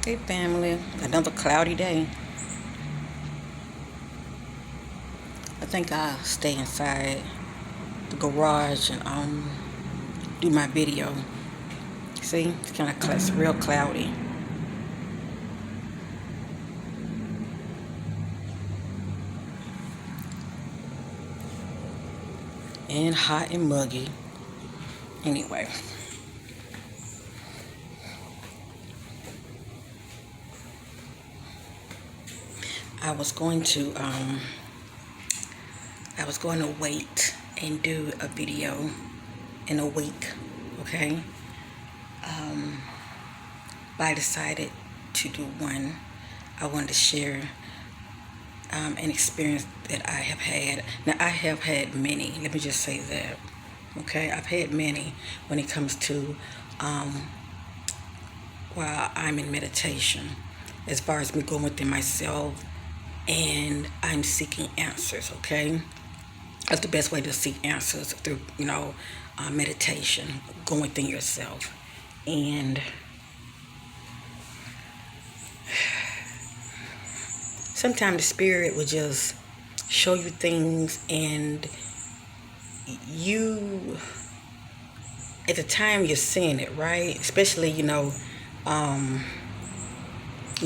Hey family, another cloudy day. I think I'll stay inside the garage and do my video. See, it's kind of it's real cloudy and hot and muggy. Anyway, I was going to wait and do a video in a week. Okay, but I decided to do one. I wanted to share an experience that I have had. Now, I have had many. Let me just say that. Okay, I've had many when it comes to while I'm in meditation, as far as me going within myself and I'm seeking answers. Okay, that's the best way to seek answers through meditation, going within yourself, and sometimes the spirit will just show you things and you at the time you're seeing it, right? Especially, you're going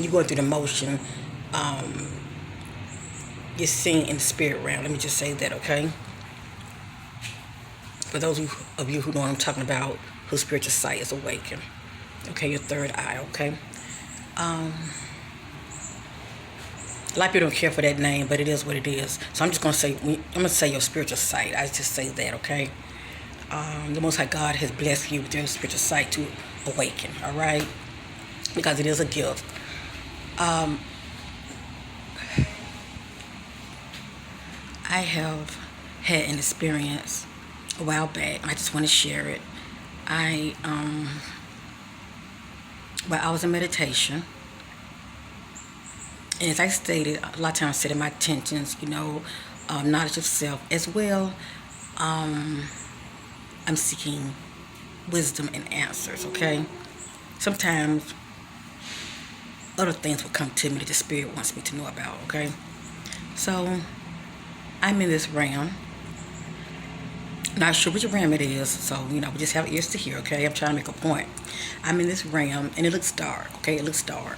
through the motion, you're seeing in the spirit realm. Let me just say that, okay? For those of you who know what I'm talking about, whose spiritual sight is awakened. Okay, your third eye, okay? A lot of people don't care for that name, but it is what it is. So I'm gonna say your spiritual sight. I just say that, okay? The Most High God has blessed you with your spiritual sight to awaken, all right? Because it is a gift. I have had an experience a while back, and I just want to share it. I, While I was in meditation, and as I stated, a lot of times setting my intentions, knowledge of self as well. I'm seeking wisdom and answers, okay? Sometimes other things will come to me that the spirit wants me to know about, okay? So I'm in this realm. Not sure which realm it is, so we just have ears to hear, okay? I'm trying to make a point. I'm in this realm and it looks dark, okay? It looks dark.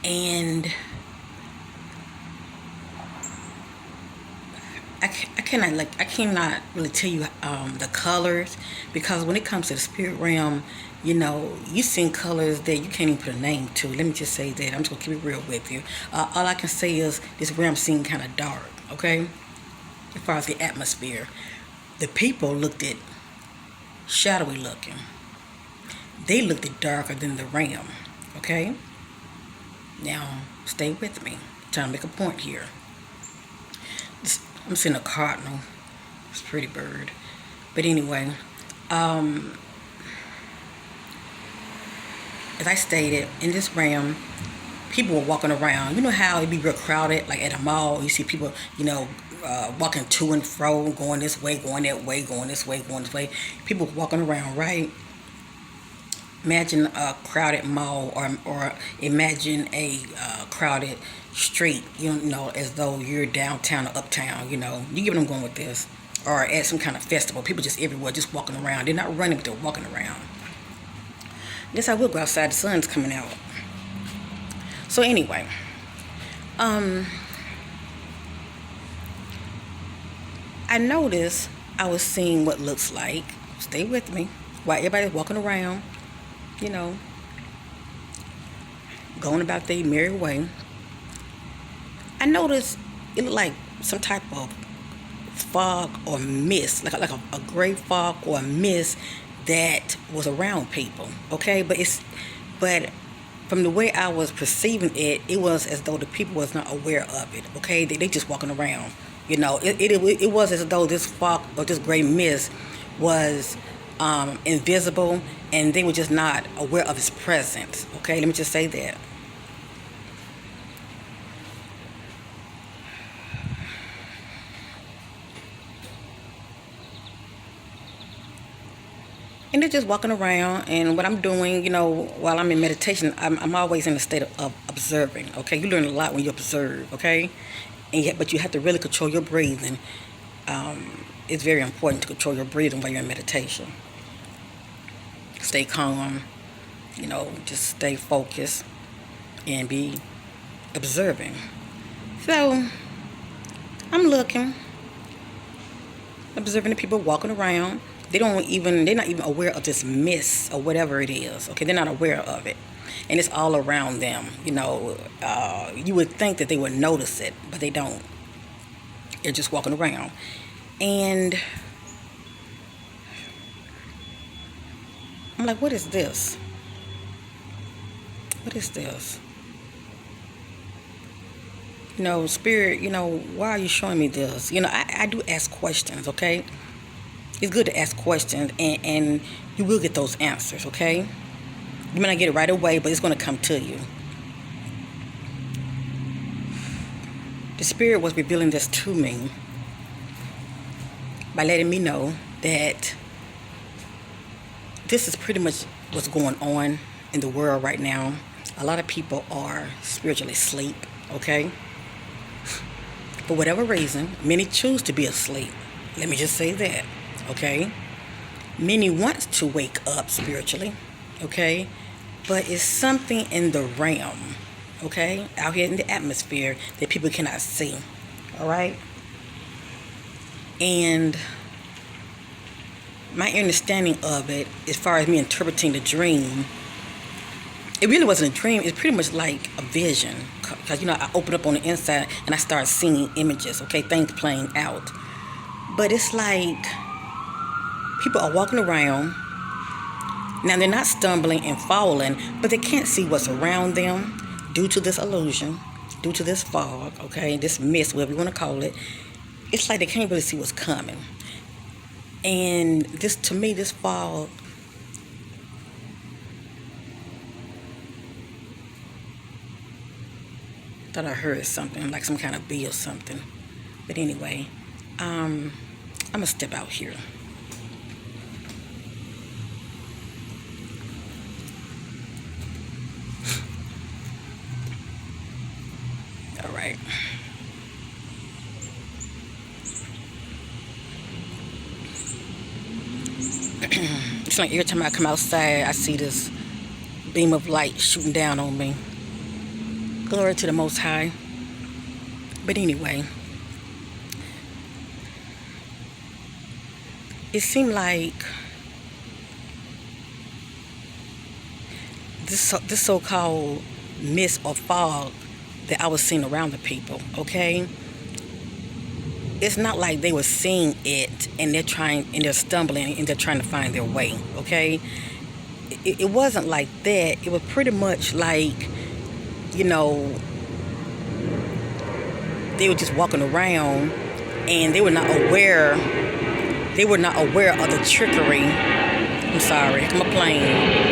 And I cannot really tell you the colors, because when it comes to the spirit realm, you seen colors that you can't even put a name to. Let me just say that. I'm just gonna keep it real with you. All I can say is this realm seemed kind of dark, okay? As far as the atmosphere, the people looked at shadowy looking. They looked at darker than the realm, okay? Now stay with me. I'm trying to make a point here. I'm seeing a cardinal. It's a pretty bird. But anyway, as I stated, in this realm, people were walking around. You know how it be real crowded, like at a mall. You see people, walking to and fro, going this way, going that way, going this way, going this way. People walking around, right? Imagine a crowded mall, or imagine a crowded street, as though you're downtown or uptown, You get what I'm going with this. Or at some kind of festival. People just everywhere, just walking around. They're not running, but they're walking around. Guess I will go outside. The sun's coming out. So anyway, I noticed I was seeing what looks like, stay with me, while everybody's walking around, you know, going about their merry way. I noticed it looked like some type of fog or mist, like a gray fog or a mist that was around people. Okay, but from the way I was perceiving it, it was as though the people was not aware of it. Okay, they just walking around. It was as though this fog or this gray mist was invisible, and they were just not aware of its presence. Okay, let me just say that. And they're just walking around, and what I'm doing, while I'm in meditation, I'm always in a state of observing. Okay, you learn a lot when you observe. Okay, and yet, but you have to really control your breathing. It's very important to control your breathing while you're in meditation. Stay calm. Just stay focused and be observing. So I'm looking, observing the people walking around. They're not even aware of this mist or whatever it is. Okay, they're not aware of it, and it's all around them. You would think that they would notice it, but they don't. They're just walking around, and I'm like, what is this? What is this? Spirit, why are you showing me this? I do ask questions, okay? It's good to ask questions, and you will get those answers, okay? You may not get it right away, but it's going to come to you. The Spirit was revealing this to me by letting me know that this is pretty much what's going on in the world right now. A lot of people are spiritually asleep, okay? For whatever reason, many choose to be asleep. Let me just say that, okay? Many want to wake up spiritually, okay? But it's something in the realm, okay? Out here in the atmosphere that people cannot see, all right? And my understanding of it, as far as me interpreting the dream, it really wasn't a dream. It's pretty much like a vision. Because, I open up on the inside and I start seeing images, okay? Things playing out. But it's like people are walking around. Now, they're not stumbling and falling, but they can't see what's around them due to this illusion, due to this fog, okay? This mist, whatever you want to call it. It's like they can't really see what's coming. And to me, this fog, thought I heard something, like some kind of bee or something. But anyway, I'm going to step out here. All right. It's like every time I come outside, I see this beam of light shooting down on me. Glory to the Most High. But anyway, it seemed like this so-called mist or fog that I was seeing around the people, okay? It's not like they were seeing it and they're stumbling and they're trying to find their way, okay? It wasn't like that. It was pretty much like, they were just walking around and they were not aware of the trickery. I'm sorry, I'm a plane.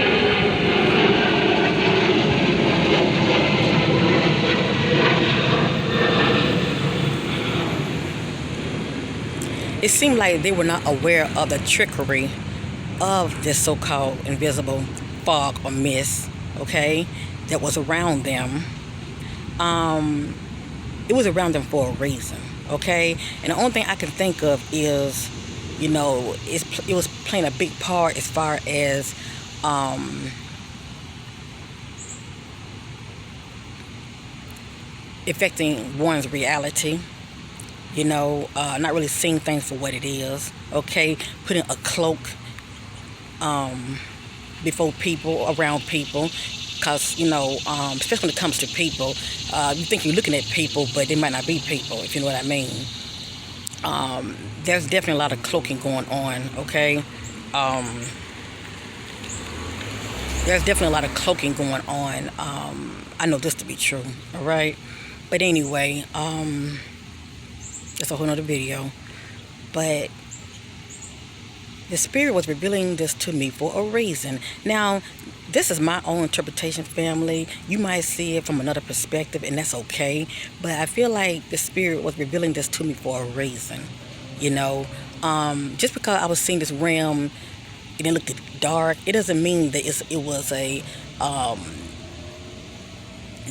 It seemed like they were not aware of the trickery of this so-called invisible fog or mist, okay, that was around them. It was around them for a reason, okay? And the only thing I can think of is, it was playing a big part as far as affecting one's reality. Not really seeing things for what it is, okay? Putting a cloak before people, around people, because, especially when it comes to people, you think you're looking at people, but they might not be people, if you know what I mean. There's definitely a lot of cloaking going on, okay? There's definitely a lot of cloaking going on. I know this to be true, all right? But anyway, that's a whole nother video. But the Spirit was revealing this to me for a reason. Now, this is my own interpretation, family. You might see it from another perspective, and that's okay. But I feel like the Spirit was revealing this to me for a reason. Just because I was seeing this realm, and it looked dark, it doesn't mean that it was a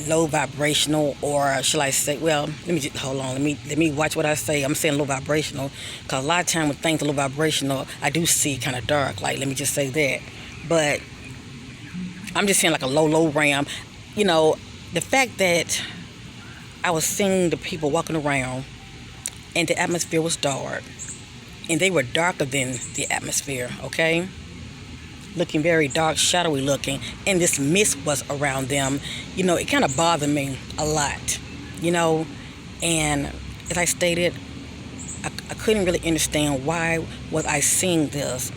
low vibrational, or shall I say, well, let me just, hold on, let me watch what I say. I'm saying low vibrational because a lot of time when things are low vibrational, I do see kind of dark, like, let me just say that. But I'm just saying like a low ram. You know, the fact that I was seeing the people walking around and the atmosphere was dark, and they were darker than the atmosphere, okay? Looking very dark, shadowy looking, and this mist was around them. You know, it kind of bothered me a lot, you know. And as I stated, I couldn't really understand why was I seeing this.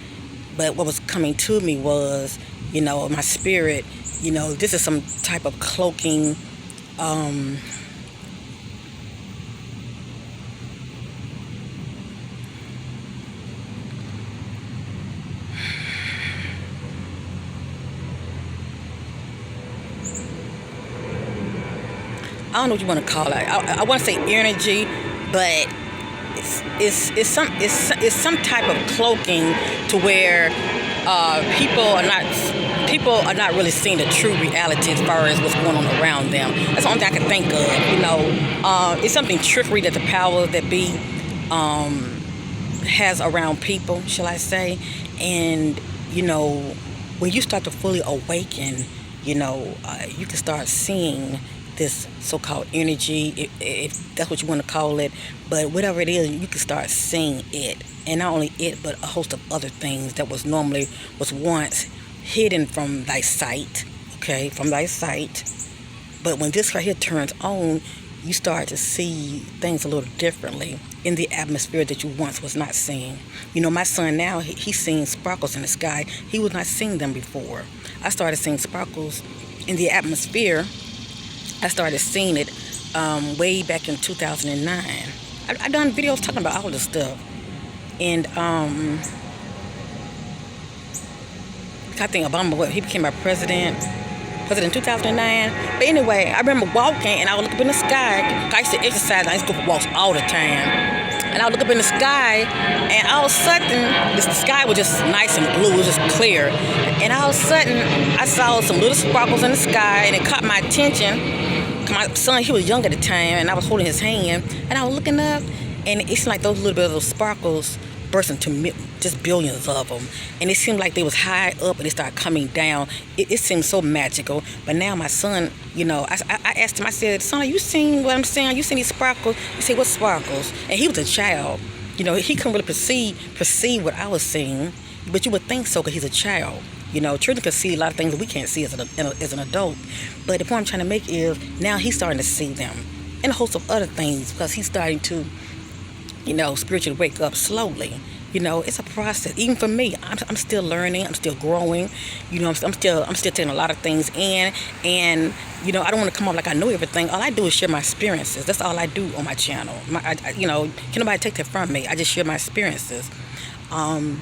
But what was coming to me was, you know, my spirit, you know, this is some type of cloaking, I don't know what you want to call it. I want to say energy, but it's some type of cloaking to where people are not really seeing the true reality as far as what's going on around them. That's the only thing I can think of. You know, it's something trickery that the power that be has around people, shall I say. And you know, when you start to fully awaken, you know, you can start seeing this so-called energy, if that's what you want to call it. But whatever it is, you can start seeing it, and not only it, but a host of other things that was once hidden from thy sight, okay, from thy sight. But when this right here turns on, you start to see things a little differently in the atmosphere that you once was not seeing. You know, my son now, he's seeing sparkles in the sky. He was not seeing them before. I started seeing sparkles in the atmosphere. I started seeing it way back in 2009. I done videos talking about all this stuff. And I think Obama, he became our president in 2009. But anyway, I remember walking and I would look up in the sky. I used to exercise, I used to go for walks all the time. And I would look up in the sky, and all of a sudden, the sky was just nice and blue, it was just clear. And all of a sudden, I saw some little sparkles in the sky, and it caught my attention. My son, he was young at the time, and I was holding his hand, and I was looking up, and it seemed like those little bit of those sparkles burst into just billions of them, and it seemed like they was high up and they started coming down. It seemed so magical. But now my son, you know, I asked him, I said, son, are you seeing what I'm saying? You seeing these sparkles? He said, what sparkles? And he was a child, you know, he couldn't really perceive what I was seeing, but you would think so because he's a child. You know, children can see a lot of things that we can't see as an adult. But the point I'm trying to make is now he's starting to see them, and a host of other things, because he's starting to, you know, spiritually wake up slowly. You know, it's a process. Even for me, I'm still learning. I'm still growing. You know, I'm still taking a lot of things in. And you know, I don't want to come off like I know everything. All I do is share my experiences. That's all I do on my channel. You know, can nobody take that from me? I just share my experiences. Some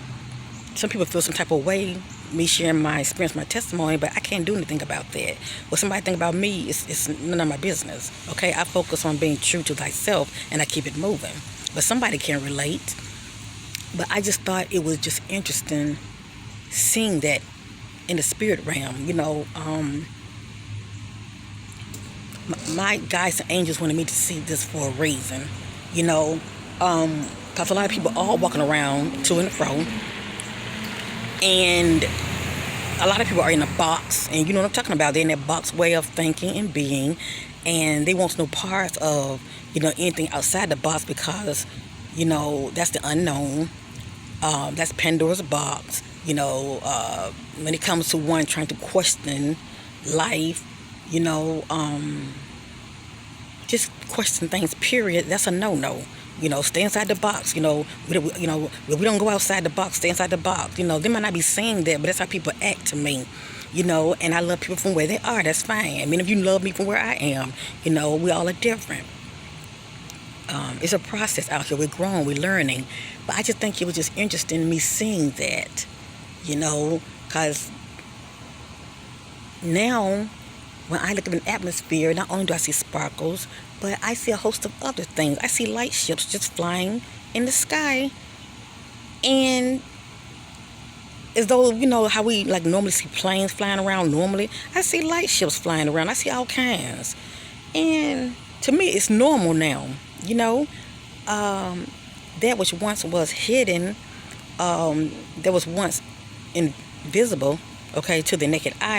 people feel some type of way me sharing my experience, my testimony, but I can't do anything about that. What somebody think about me is none of my business. Okay, I focus on being true to thyself, and I keep it moving. But somebody can relate. But I just thought it was just interesting seeing that in the spirit realm. You know, my guides and angels wanted me to see this for a reason. You know, because a lot of people are walking around to and fro. And a lot of people are in a box, and you know what I'm talking about. They're in that box way of thinking and being, and they want no part of, you know, anything outside the box, because, you know, that's the unknown. That's Pandora's box. You know, when it comes to one trying to question life, you know, just question things, period, that's a no-no. You know, stay inside the box. You know, we don't go outside the box. Stay inside the box. You know, they might not be saying that, but that's how people act to me. You know, and I love people from where they are. That's fine. I mean, if you love me from where I am, you know, we all are different. It's a process out here. We're growing. We're learning. But I just think it was just interesting me seeing that. You know, because now when I look at an atmosphere, not only do I see sparkles, but I see a host of other things. I see light ships just flying in the sky. And as though, you know, how we like normally see planes flying around normally. I see light ships flying around. I see all kinds. And to me, it's normal now. You know, that which once was hidden, that was once invisible, okay, to the naked eye.